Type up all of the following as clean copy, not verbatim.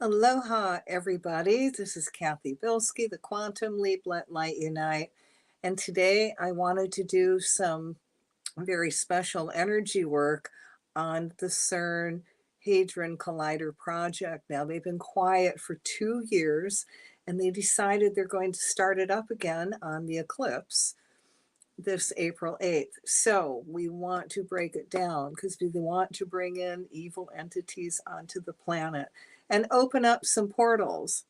Aloha, everybody. This is Cathy Bilsky, the Quantum Leap, Let Light Unite. And today I wanted to do some very special energy work on the CERN Hadron Collider project. Now, they've been quiet for 2 years, and they decided they're going to start it up again on the eclipse this April 8th. So we want to break it down because we want to bring in evil entities onto the planet and open up some portals.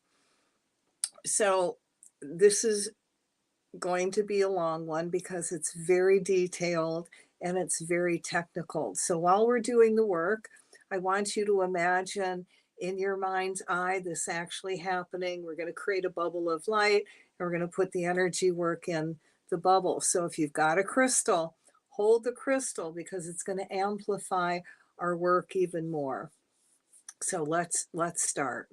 So this is going to be a long one because it's very detailed and it's very technical. So while we're doing the work, I want you to imagine in your mind's eye this actually happening. We're going to create a bubble of light and we're going to put the energy work in the bubble. So if you've got a crystal, hold the crystal because it's going to amplify our work even more. So let's start.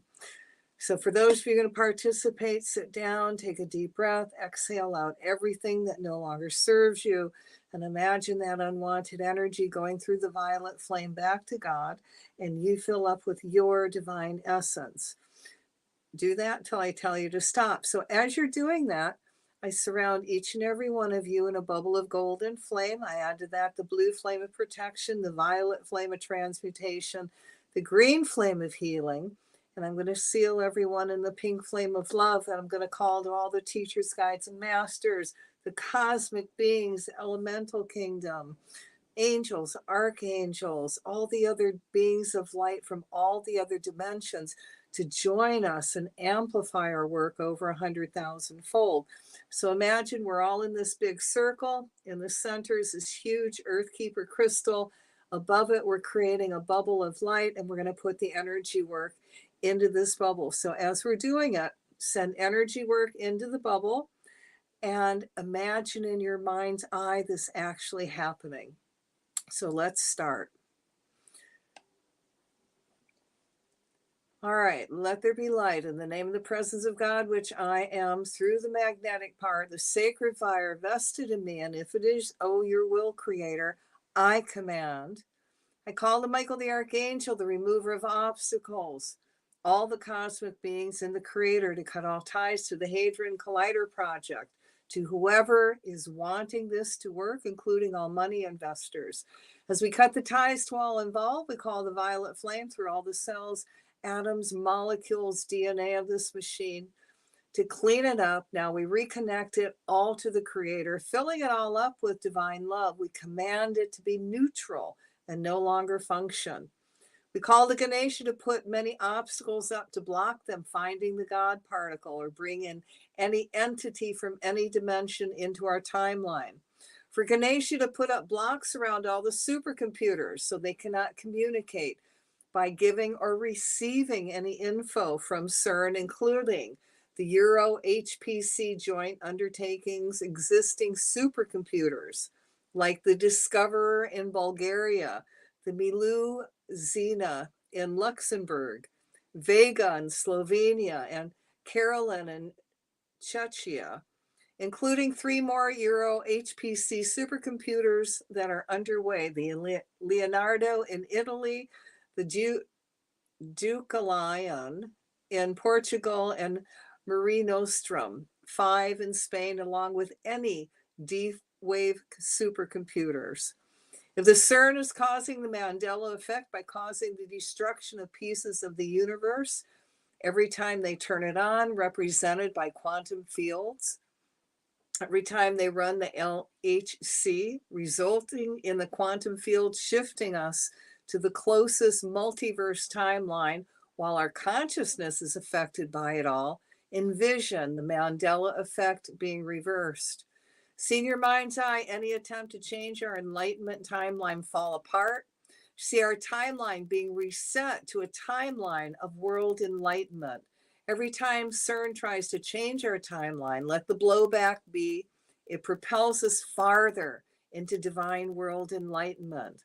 So for those of you going to participate, sit down, take a deep breath, exhale out everything that no longer serves you, and imagine that unwanted energy going through the violet flame back to God, and you fill up with your divine essence. Do that till I tell you to stop. So as you're doing that, I surround each and every one of you in a bubble of golden flame. I add to that the blue flame of protection, the violet flame of transmutation, the green flame of healing, and I'm going to seal everyone in the pink flame of love. And I'm going to call to all the teachers, guides, and masters, the cosmic beings, the elemental kingdom, angels, archangels, all the other beings of light from all the other dimensions to join us and amplify our work over 100,000 fold. So imagine we're all in this big circle. In the center is this huge Earth Keeper crystal. Above it, we're creating a bubble of light, and we're going to put the energy work into this bubble. So as we're doing it, send energy work into the bubble and imagine in your mind's eye this actually happening. So let's start. All right, let there be light in the name of the presence of God, which I am, through the magnetic part, the sacred fire vested in me. And if it is, oh, your will, Creator, I command. I call to Michael the Archangel, the remover of obstacles, all the cosmic beings and the Creator to cut off ties to the Hadron Collider project, to whoever is wanting this to work, including all money investors. As we cut the ties to all involved, we call the violet flame through all the cells, atoms, molecules, DNA of this machine to clean it up. Now we reconnect it all to the Creator, filling it all up with divine love. We command it to be neutral and no longer function. We call the Ganesha to put many obstacles up to block them finding the God particle or bring in any entity from any dimension into our timeline. For Ganesha to put up blocks around all the supercomputers so they cannot communicate by giving or receiving any info from CERN, including the Euro HPC joint undertakings, existing supercomputers like the Discoverer in Bulgaria, the Milu Zena in Luxembourg, Vega in Slovenia, and Carolyn in Czechia, including 3 more Euro HPC supercomputers that are underway, the Leonardo in Italy, the Ducalion in Portugal, and Mare Nostrum, 5 in Spain, along with any D-wave supercomputers. If the CERN is causing the Mandela effect by causing the destruction of pieces of the universe, every time they turn it on, represented by quantum fields, every time they run the LHC, resulting in the quantum field shifting us to the closest multiverse timeline while our consciousness is affected by it all, envision the Mandela effect being reversed. See in your mind's eye any attempt to change our enlightenment timeline fall apart. See our timeline being reset to a timeline of world enlightenment. Every time CERN tries to change our timeline, let the blowback be, it propels us farther into divine world enlightenment.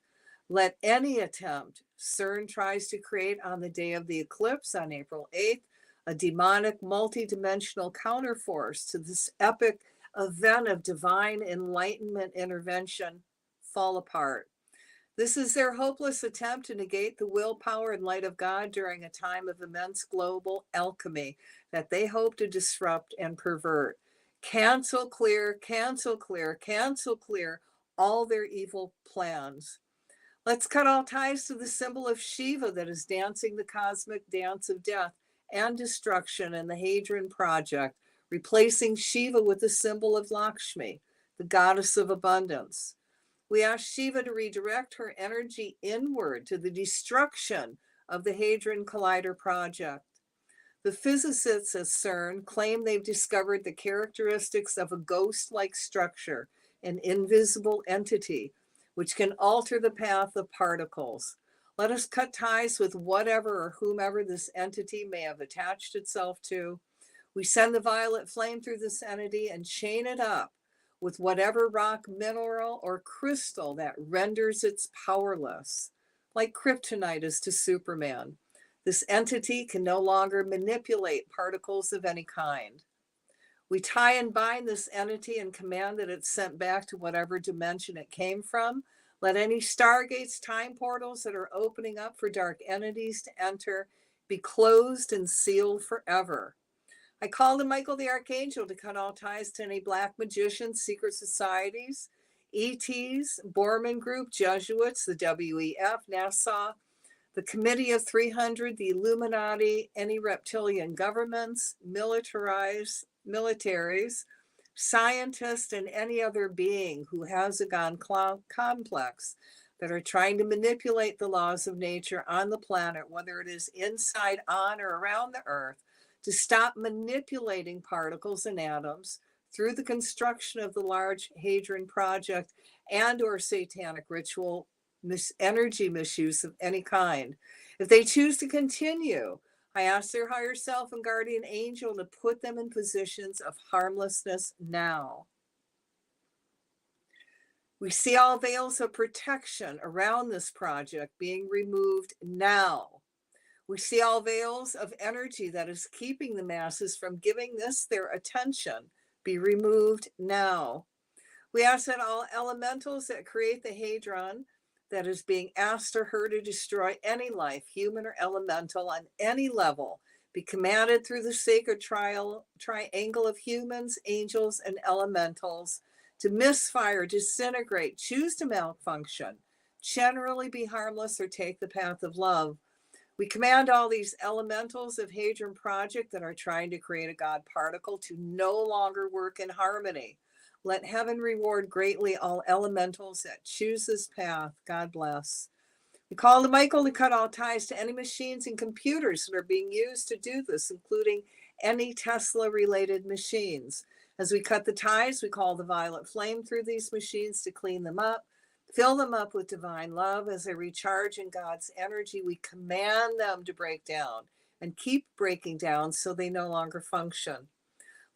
Let any attempt CERN tries to create on the day of the eclipse on April 8th, a demonic multidimensional counterforce to this epic event of divine enlightenment intervention, fall apart. This is their hopeless attempt to negate the willpower and light of God during a time of immense global alchemy that they hope to disrupt and pervert. Cancel, clear, cancel, clear, cancel, clear all their evil plans. Let's cut all ties to the symbol of Shiva that is dancing the cosmic dance of death and destruction in the Hadron Project, replacing Shiva with the symbol of Lakshmi, the goddess of abundance. We ask Shiva to redirect her energy inward to the destruction of the Hadron Collider Project. The physicists at CERN claim they've discovered the characteristics of a ghost-like structure, an invisible entity, which can alter the path of particles. Let us cut ties with whatever or whomever this entity may have attached itself to. We send the violet flame through this entity and chain it up with whatever rock, mineral, or crystal that renders it powerless, like kryptonite is to Superman. This entity can no longer manipulate particles of any kind. We tie and bind this entity and command that it's sent back to whatever dimension it came from. Let any stargates, time portals that are opening up for dark entities to enter be closed and sealed forever. I called in Michael the Archangel to cut all ties to any black magicians, secret societies, ETs, Borman Group, Jesuits, the WEF, NASA, the Committee of 300, the Illuminati, any reptilian governments, militaries, scientists, and any other being who has a God complex that are trying to manipulate the laws of nature on the planet, whether it is inside, on, or around the earth, to stop manipulating particles and atoms through the construction of the Large Hadron Project and or satanic ritual energy misuse of any kind. If they choose to continue, I ask their higher self and guardian angel to put them in positions of harmlessness now. We see all veils of protection around this project being removed now. We see all veils of energy that is keeping the masses from giving this their attention be removed now. We ask that all elementals that create the Hadron that is being asked or her to destroy any life, human or elemental, on any level, be commanded through the sacred triangle of humans, angels, and elementals to misfire, disintegrate, choose to malfunction, generally be harmless, or take the path of love. We command all these elementals of Hadron Project that are trying to create a God particle to no longer work in harmony. Let heaven reward greatly all elementals that choose this path. God bless. We call to Michael to cut all ties to any machines and computers that are being used to do this, including any Tesla-related machines. As we cut the ties, we call the violet flame through these machines to clean them up. Fill them up with divine love. As they recharge in God's energy, we command them to break down and keep breaking down so they no longer function.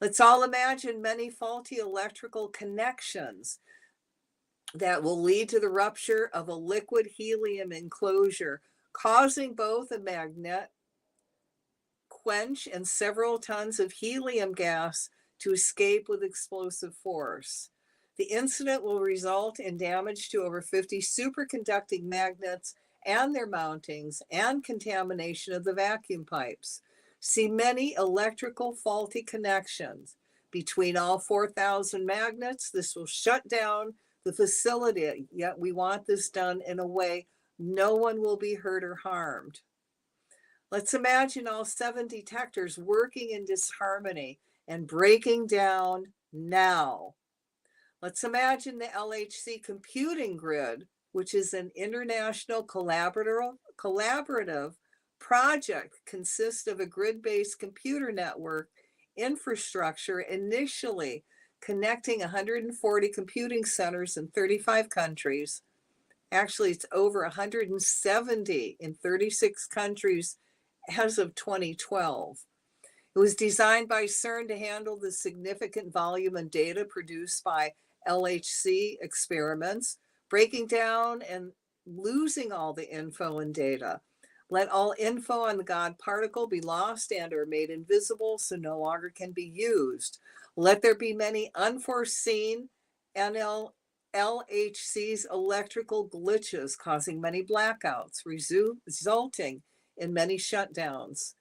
Let's all imagine many faulty electrical connections that will lead to the rupture of a liquid helium enclosure, causing both a magnet quench and several tons of helium gas to escape with explosive force. The incident will result in damage to over 50 superconducting magnets and their mountings and contamination of the vacuum pipes. See many electrical faulty connections between all 4,000 magnets. This will shut down the facility, yet we want this done in a way no one will be hurt or harmed. Let's imagine all 7 detectors working in disharmony and breaking down now. Let's imagine the LHC computing grid, which is an international collaborative project, consists of a grid-based computer network infrastructure initially connecting 140 computing centers in 35 countries. Actually, it's over 170 in 36 countries as of 2012. It was designed by CERN to handle the significant volume of data produced by LHC experiments, breaking down and losing all the info and data. Let all info on the God particle be lost and or made invisible so no longer can be used. Let there be many unforeseen LHC's electrical glitches, causing many blackouts, resulting in many shutdowns.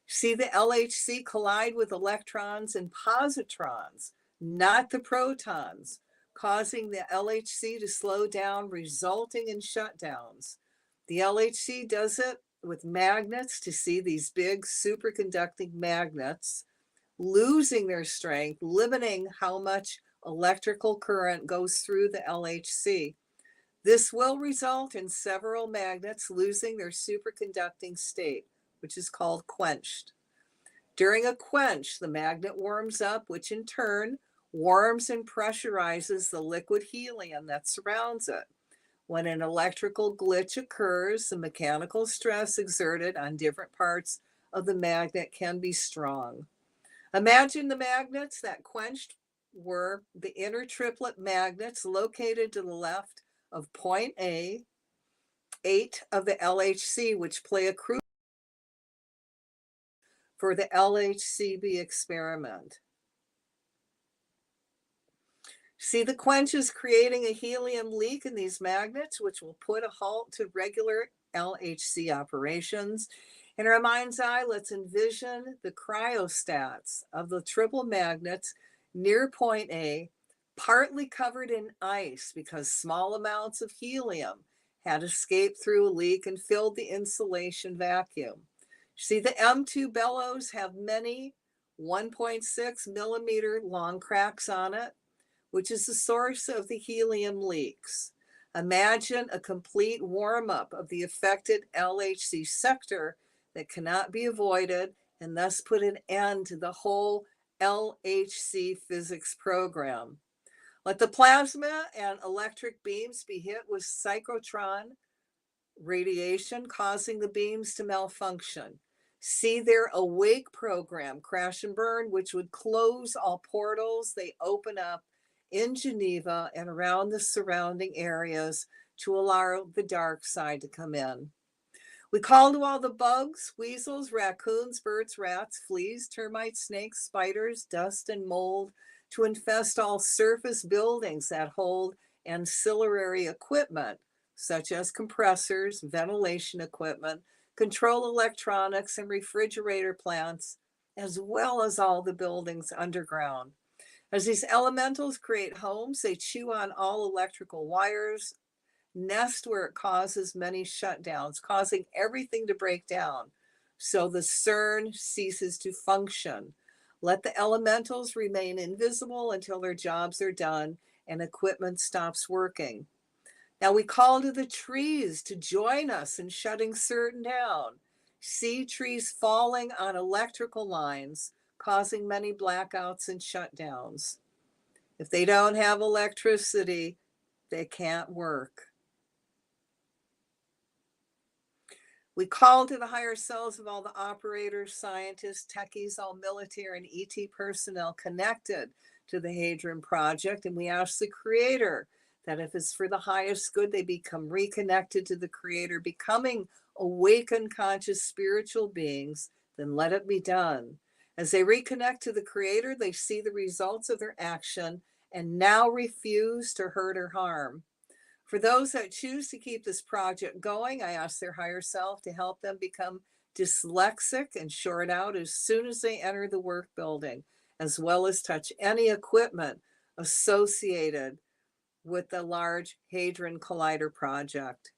See the LHC collide with electrons and positrons, not the protons, causing the LHC to slow down, resulting in shutdowns. The LHC does it with magnets to see these big superconducting magnets losing their strength, limiting how much electrical current goes through the LHC. This will result in several magnets losing their superconducting state, which is called quenched. During a quench, the magnet warms up, which in turn warms and pressurizes the liquid helium that surrounds it. When an electrical glitch occurs, the mechanical stress exerted on different parts of the magnet can be strong. Imagine the magnets that quenched were the inner triplet magnets located to the left of point A, 8 of the LHC, which play a crucial for the LHCb experiment. See the quenches creating a helium leak in these magnets, which will put a halt to regular LHC operations. In our mind's eye, let's envision the cryostats of the triple magnets near point A, partly covered in ice because small amounts of helium had escaped through a leak and filled the insulation vacuum. See, the M2 bellows have many 1.6 millimeter long cracks on it, which is the source of the helium leaks. Imagine a complete warm-up of the affected LHC sector that cannot be avoided and thus put an end to the whole LHC physics program. Let the plasma and electric beams be hit with cyclotron radiation, causing the beams to malfunction. See their awake program, crash and burn, which would close all portals they open up in Geneva and around the surrounding areas to allow the dark side to come in. We call to all the bugs, weasels, raccoons, birds, rats, fleas, termites, snakes, spiders, dust, and mold to infest all surface buildings that hold ancillary equipment, such as compressors, ventilation equipment, control electronics, and refrigerator plants, as well as all the buildings underground. As these elementals create homes, they chew on all electrical wires, nest where it causes many shutdowns, causing everything to break down. So the CERN ceases to function. Let the elementals remain invisible until their jobs are done and equipment stops working. Now we call to the trees to join us in shutting CERN down. See trees falling on electrical lines, causing many blackouts and shutdowns. If they don't have electricity, they can't work. We call to the higher selves of all the operators, scientists, techies, all military and ET personnel connected to the Hadron Project, and we ask the Creator that if it's for the highest good, they become reconnected to the Creator, becoming awakened, conscious, spiritual beings, then let it be done. As they reconnect to the Creator, they see the results of their action and now refuse to hurt or harm. For those that choose to keep this project going, I ask their higher self to help them become dyslexic and short out as soon as they enter the work building, as well as touch any equipment associated with the Large Hadron Collider project.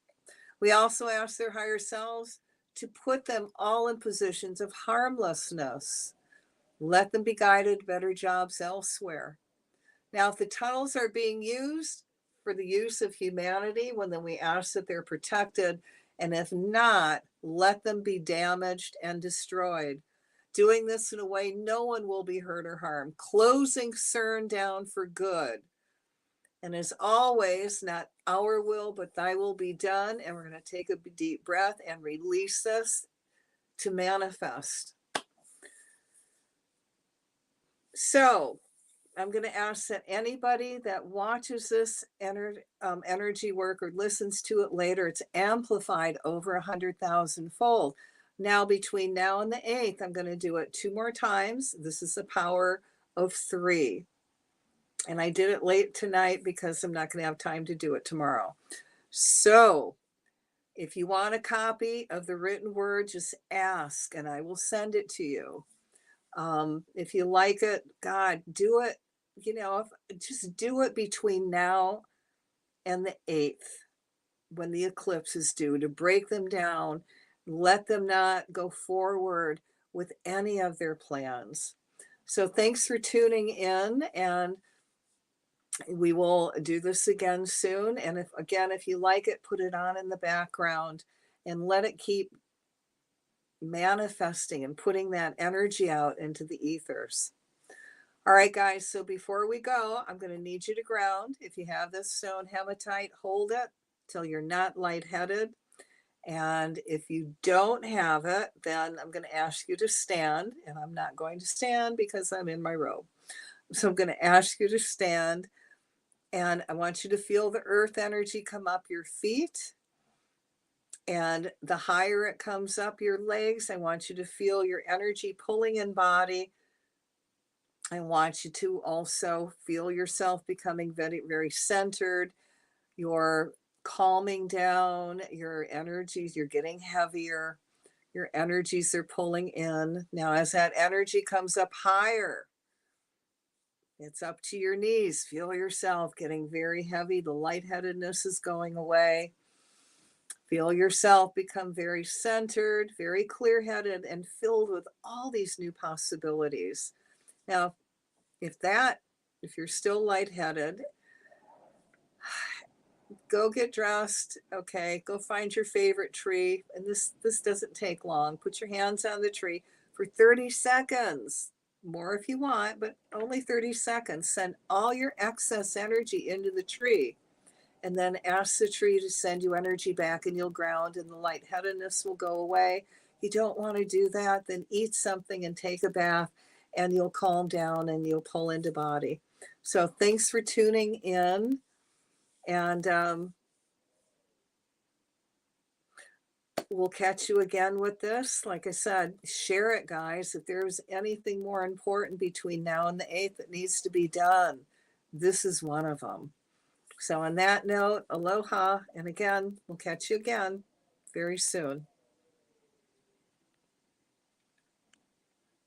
We also ask their higher selves to put them all in positions of harmlessness. Let them be guided to better jobs elsewhere. Now, if the tunnels are being used for the use of humanity, well, then we ask that they're protected, and if not, let them be damaged and destroyed. Doing this in a way no one will be hurt or harmed, closing CERN down for good. And as always, not our will, but thy will be done. And we're going to take a deep breath and release this to manifest. So I'm going to ask that anybody that watches this energy work or listens to it later, it's amplified over 100,000-fold. Now, between now and the 8th, I'm going to do it 2 more times. This is the power of 3. And I did it late tonight because I'm not going to have time to do it tomorrow. So if you want a copy of the written word, just ask and I will send it to you. If you like it, God, do it. Just do it between now and the 8th when the eclipse is due, to break them down, let them not go forward with any of their plans. So thanks for tuning in, and we will do this again soon. And if you like it, put it on in the background and let it keep manifesting and putting that energy out into the ethers. All right, guys. So before we go, I'm going to need you to ground. If you have this stone hematite, hold it till you're not lightheaded. And if you don't have it, then I'm going to ask you to stand. And I'm not going to stand because I'm in my robe. So I'm going to ask you to stand. And I want you to feel the earth energy come up your feet. And the higher it comes up your legs, I want you to feel your energy pulling in body. I want you to also feel yourself becoming very, very centered. You're calming down your energies. You're getting heavier. Your energies are pulling in. Now, as that energy comes up higher, it's up to your knees. Feel yourself getting very heavy. The lightheadedness is going away. Feel yourself become very centered, very clear-headed, and filled with all these new possibilities. Now, if you're still lightheaded, go get dressed. Okay, go find your favorite tree. And this doesn't take long. Put your hands on the tree for 30 seconds. More if you want, but only 30 seconds. Send all your excess energy into the tree. And then ask the tree to send you energy back, and you'll ground and the lightheadedness will go away. You don't want to do that, then eat something and take a bath and you'll calm down and you'll pull into body. So thanks for tuning in. And we'll catch you again with this. Like I said, share it, guys. If there's anything more important between now and the 8th that needs to be done, this is one of them. So on that note, aloha. And again, we'll catch you again very soon.